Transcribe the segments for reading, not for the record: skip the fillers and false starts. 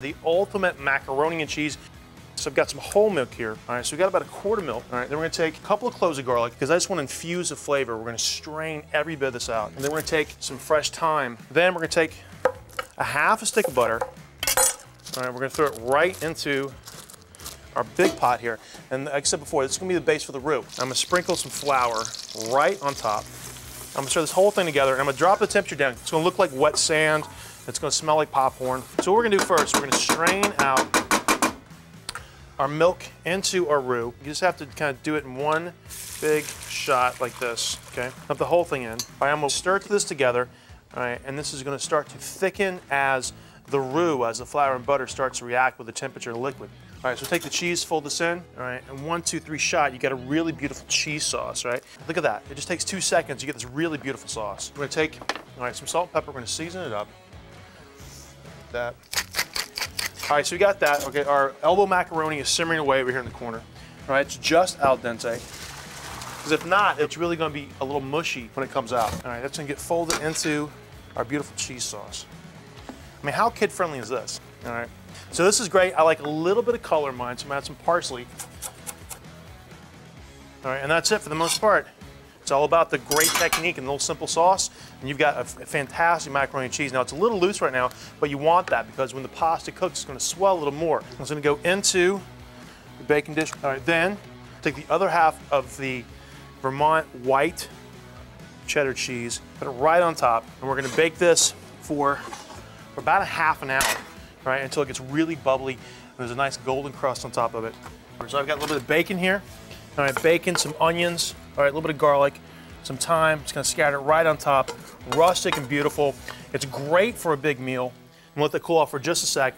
The ultimate macaroni and cheese. So I've got some whole milk here. All right, so we've got about a quart of milk. All right, then we're gonna take a couple of cloves of garlic because I just want to infuse the flavor. We're gonna strain every bit of this out. And then we're gonna take some fresh thyme. Then we're gonna take a half a stick of butter. All right, we're gonna throw it right into our big pot here. And like I said before, this is gonna be the base for the roux. I'm gonna sprinkle some flour right on top. I'm gonna stir this whole thing together and I'm gonna drop the temperature down. It's gonna look like wet sand. It's gonna smell like popcorn. So what we're gonna do first, we're gonna strain out our milk into our roux. You just have to kind of do it in one big shot like this, okay? Dump the whole thing in. All right, I'm gonna stir this together, all right, and this is gonna start to thicken as the roux, as the flour and butter starts to react with the temperature of the liquid. All right, so take the cheese, fold this in, all right, and 1, 2, 3 shot, you got a really beautiful cheese sauce, right? Look at that, it just takes 2 seconds, you get this really beautiful sauce. We're gonna take, all right, some salt and pepper, we're gonna season it up. That. All right, so we got that. Okay, our elbow macaroni is simmering away over here in the corner. All right, it's just al dente. Because if not, it's really gonna be a little mushy when it comes out. All right, that's gonna get folded into our beautiful cheese sauce. I mean, how kid-friendly is this? All right, so this is great. I like a little bit of color in mine, so I'm gonna add some parsley. All right, and that's it for the most part. It's all about the great technique and a little simple sauce, and you've got a fantastic macaroni and cheese. Now, it's a little loose right now, but you want that because when the pasta cooks, it's gonna swell a little more. It's gonna go into the baking dish. All right, then take the other half of the Vermont white cheddar cheese, put it right on top, and we're gonna bake this for about a half an hour, right, until it gets really bubbly, and there's a nice golden crust on top of it. So I've got a little bit of bacon here. All right, bacon, some onions, all right, a little bit of garlic, some thyme. Just gonna scatter it right on top. Rustic and beautiful. It's great for a big meal. And let that cool off for just a sec.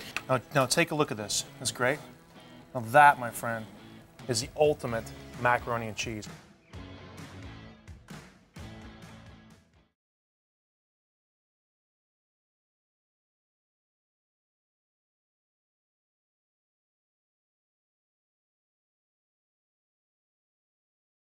Now take a look at this. It's great. Now that, my friend, is the ultimate macaroni and cheese.